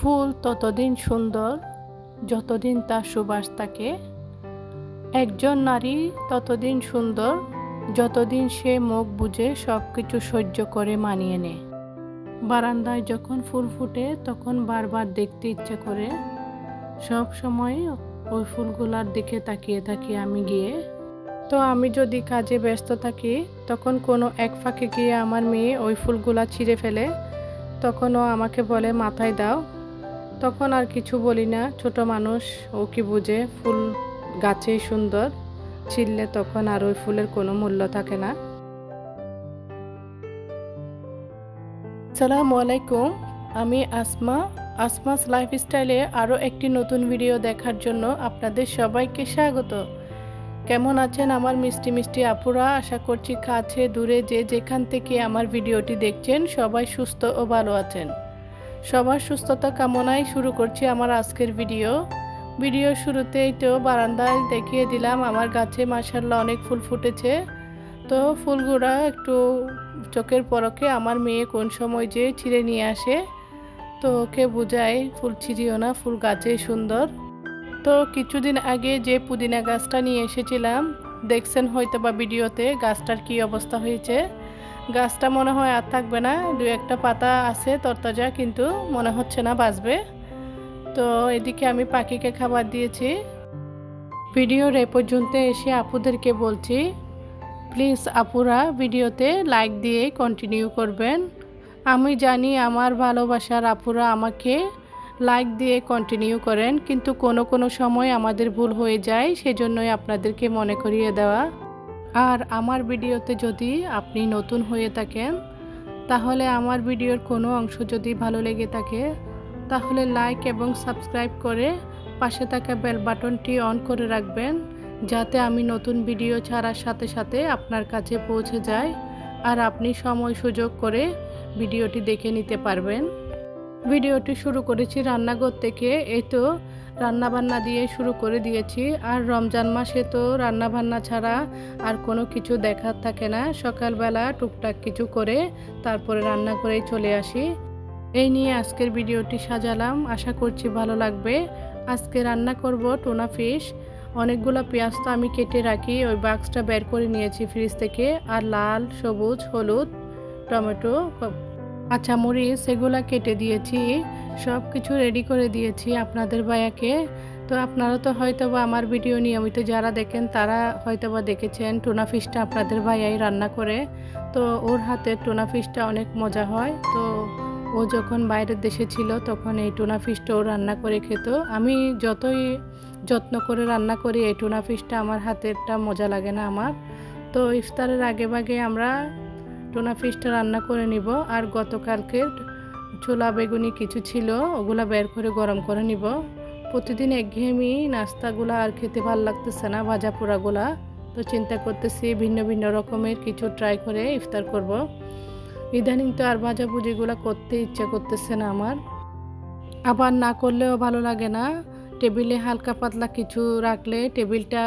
ফুল ততদিন সুন্দর যতদিন তার সুবাস থাকে। একজন নারী ততদিন সুন্দর যতদিন সে মুখ বুজে সব কিছু সহ্য করে মানিয়ে নেয়। বারান্দায় যখন ফুল ফুটে তখন বারবার দেখতে ইচ্ছে করে। সব সময় ওই ফুলগুলার দিকে তাকিয়ে থাকি আমি গিয়ে। তো আমি যদি কাজে ব্যস্ত থাকি তখন কোনো এক ফাঁকে গিয়ে আমার মেয়ে ওই ফুলগুলা ছিঁড়ে ফেলে। তখনও আমাকে বলে মাথায় দাও। তখন আর কিছু বলি না, ছোট মানুষ, ও কি বুঝে, ফুল গাছেই সুন্দর, ছিঁড়লে তখন আর ওই ফুলের কোনো মূল্য থাকে না। আসসালামু আলাইকুম, আমি আসমাস লাইফস্টাইলে আরও একটি নতুন ভিডিও দেখার জন্য আপনাদের সবাইকে স্বাগত। কেমন আছেন আমার মিষ্টি মিষ্টি আপুরা? আশা করছি কাছে দূরে যে যেখান থেকে আমার ভিডিওটি দেখছেন সবাই সুস্থ ও ভালো আছেন। সবার সুস্থতা কামনায় শুরু করছি আমার আজকের ভিডিও শুরুতেই তো বারান্দায় দেখিয়ে দিলাম আমার গাছে মাশাআল্লাহ অনেক ফুল ফুটেছে। তো ফুলগুলা একটু চোখের পলকে আমার মেয়ে কোন সময় যে ছিঁড়ে নিয়ে আসে, তো ওকে বোঝায় ফুল ছিঁড়িও না, ফুল গাছেই সুন্দর। তো কিছুদিন আগে যে পুদিনা গাছটা নিয়ে এসেছিলাম, দেখছেন হয়তো বা ভিডিওতে গাছটার কি অবস্থা হয়েছে। গাছটা মনে হয় আর থাকবে না, দু একটা পাতা আছে তরতাজা, কিন্তু মনে হচ্ছে না বাঁচবে। তো এদিকে আমি পাখিকে খাবার দিয়েছি। ভিডিওর এ পর্যন্ত এসে আপুদেরকে বলছি, প্লিজ আপুরা ভিডিওতে লাইক দিয়ে কন্টিনিউ করবেন। আমি জানি আমার ভালোবাসার আপুরা আমাকে লাইক দিয়ে কন্টিনিউ করেন, কিন্তু কোনো সময় আমাদের ভুল হয়ে যায়, সেজন্যই আপনাদেরকে মনে করিয়ে দেওয়া। আর আমার ভিডিওতে যদি আপনি নতুন হয়ে থাকেন, তাহলে আমার ভিডিওর কোনো অংশ যদি ভালো লেগে থাকে তাহলে লাইক এবং সাবস্ক্রাইব করে পাশে থাকা বেল বাটনটি অন করে রাখবেন, যাতে আমি নতুন ভিডিও ছাড়ার সাথে সাথে আপনার কাছে পৌঁছে যায় আর আপনি সময় সুযোগ করে ভিডিওটি দেখে নিতে পারবেন। ভিডিওটি শুরু করেছি রান্নাঘর থেকে। এই তো রান্নাবান্না দিয়ে শুরু করে দিয়েছি। আর রমজান মাসে তো রান্নাবান্না ছাড়া আর কোনো কিছু দেখার থাকে না। সকালবেলা টুকটাক কিছু করে তারপরে রান্না করেই চলে আসি। এই নিয়ে আজকের ভিডিওটি সাজালাম, আশা করছি ভালো লাগবে। আজকে রান্না করব টুনা ফিশ। অনেকগুলো পেঁয়াজ তো আমি কেটে রাখি, ওই বাক্সটা বের করে নিয়েছি ফ্রিজ থেকে। আর লাল, সবুজ, হলুদ, টমেটো, কাঁচামরিচ সেগুলো কেটে দিয়েছি, সব কিছু রেডি করে দিয়েছি আপনাদের ভাইয়াকে। তো আপনারা তো হয়তো বা আমার ভিডিও নিয়মিত যারা দেখেন তারা হয়তো বা দেখেছেন টুনা ফিশটা আপনাদের ভাইয়াই রান্না করে। তো ওর হাতের টুনা ফিশটা অনেক মজা হয়। তো ও যখন বাইরের দেশে ছিল তখন এই টুনা ফিশটা ও রান্না করে খেত। আমি যতই যত্ন করে রান্না করি এই টুনা ফিশটা আমার হাতেরটা মজা লাগে না আমার। তো ইফতারের আগে ভাগে আমরা টুনা ফিশটা রান্না করে নিব। আর গতকালকের ছোলা বেগুনি কিছু ছিল, ওগুলা বের করে গরম করে নিব। প্রতিদিন একঘেয়েমি নাস্তাগুলা আর খেতে ভালো লাগতেছে না, ভাজা পোড়াগুলা। তো চিন্তা করতেছি ভিন্ন ভিন্ন রকমের কিছু ট্রাই করে ইফতার করব। ইদানিং তো আর ভাজাভুজিগুলা করতে ইচ্ছা করতেছে না আমার, আবার না করলেও ভালো লাগে না। টেবিলে হালকা পাতলা কিছু রাখলে, টেবিলটা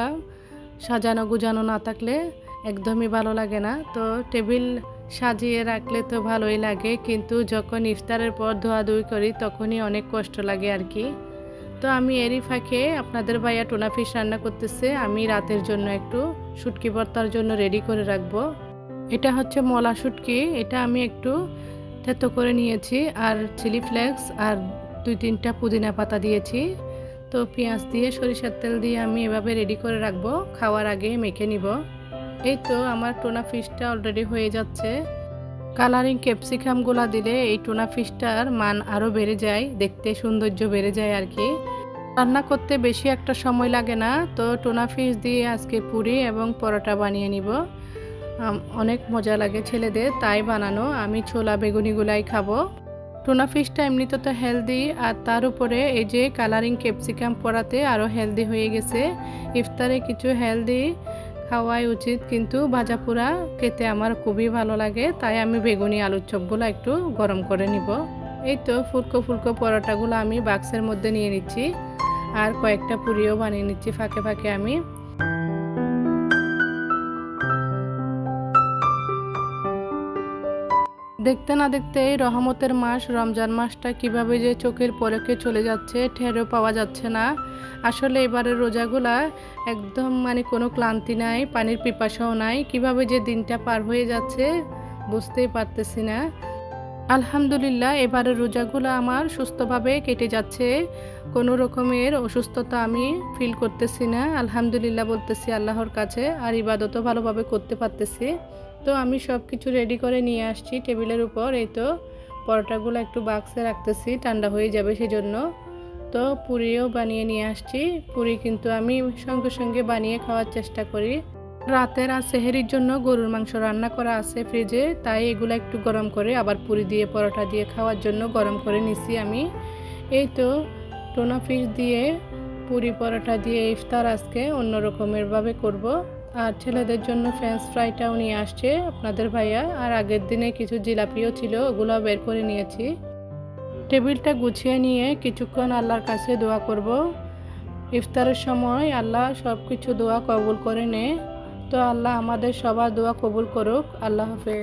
সাজানো গুজানো না থাকলে একদমই ভালো লাগে না। তো টেবিল সাজিয়ে রাখলে তো ভালোই লাগে, কিন্তু যখন ইফতারের পর ধোয়াধুয়ি করি তখনই অনেক কষ্ট লাগে আর কি। তো আমি এরই ফাঁকে আপনাদের ভাইয়া টুনা ফিশ রান্না করতেছে, আমি রাতের জন্য একটু শুটকি ভর্তার জন্য রেডি করে রাখবো। এটা হচ্ছে মলা শুটকি, এটা আমি একটু থেতো করে নিয়েছি, আর চিলি ফ্লেক্স আর 2-3টা পুদিনা পাতা দিয়েছি। তো পেঁয়াজ দিয়ে সরিষার তেল দিয়ে আমি এভাবে রেডি করে রাখবো, খাওয়ার আগে মেখে নিব। এই তো আমার টুনা ফিশটা অলরেডি হয়ে যাচ্ছে। কালারিং ক্যাপসিকামগুলো দিলে এই টুনা ফিশটার মান আরও বেড়ে যায়, দেখতে সৌন্দর্য বেড়ে যায় আর কি। রান্না করতে বেশি একটা সময় লাগে না। তো টুনা ফিশ দিয়ে আজকে পুরি এবং পরোটা বানিয়ে নিব। অনেক মজা লাগে ছেলেদের, তাই বানানো। আমি ছোলা বেগুনিগুলাই খাবো। টুনা ফিশটা এমনিতে তো হেলদি, আর তার উপরে এই যে কালারিং ক্যাপসিকাম পরাতে আরও হেলদি হয়ে গেছে। ইফতারে কিছু হেলদি খাওয়াই উচিত, কিন্তু ভাজা পোড়া খেতে আমার খুবই ভালো লাগে, তাই আমি বেগুনি আলুর চপগুলো একটু গরম করে নিব। এই তো ফুলকো ফুলকো পরোটাগুলো আমি বাক্সের মধ্যে নিয়ে নিচ্ছি, আর কয়েকটা পুরিও বানিয়ে নিচ্ছি ফাঁকে ফাঁকে আমি। দেখতে না দেখতেই রহমতের মাস রমজান মাসটা কিভাবে যে চোখের পলকে চলে যাচ্ছে টেরও পাওয়া যাচ্ছে না। আসলে এবারের রোজাগুলা একদম কোনো ক্লান্তি নাই, পানির পিপাসাও নাই, কিভাবে যে দিনটা পার হয়ে যাচ্ছে বুঝতেই পারতেছি না। আলহামদুলিল্লাহ এবারের রোজাগুলো আমার সুস্থভাবে কেটে যাচ্ছে, কোনো রকমের অসুস্থতা আমি ফিল করতেছি না। আলহামদুলিল্লাহ বলতেছি আল্লাহর কাছে, আর ইবাদতও ভালোভাবে করতে পারতেছি। তো আমি সব কিছু রেডি করে নিয়ে আসছি টেবিলের উপর। এই তো পরোটাগুলো একটু বাক্সে রাখতেছি, ঠান্ডা হয়ে যাবে সেজন্য। তো পুরিও বানিয়ে নিয়ে আসছি। পুরি কিন্তু আমি সঙ্গে সঙ্গে বানিয়ে খাওয়ার চেষ্টা করি। রাতের আর সেহরির জন্য গরুর মাংস রান্না করা আছে ফ্রিজে, তাই এগুলো একটু গরম করে আবার পুরি দিয়ে পরোটা দিয়ে খাওয়ার জন্য গরম করে নিছি আমি। এই তো টোনা ফিশ দিয়ে পুরি পরোটা দিয়ে ইফতার আজকে অন্য রকমের ভাবে করব। আর ছেলেদের জন্য ফ্রেঞ্চ ফ্রাইটাও নিয়ে আসছে আপনাদের ভাইয়া, আর আগের দিনে কিছু জিলাপিও ছিল, ওগুলো বের করে নিয়েছি। টেবিলটা গুছিয়ে নিয়ে কিছুক্ষণ আল্লাহর কাছে দোয়া করব। ইফতারের সময় আল্লাহ সব কিছু দোয়া কবুল করে নে। তো আল্লাহ আমাদের সবার দোয়া কবুল করুক। আল্লাহ হাফেজ।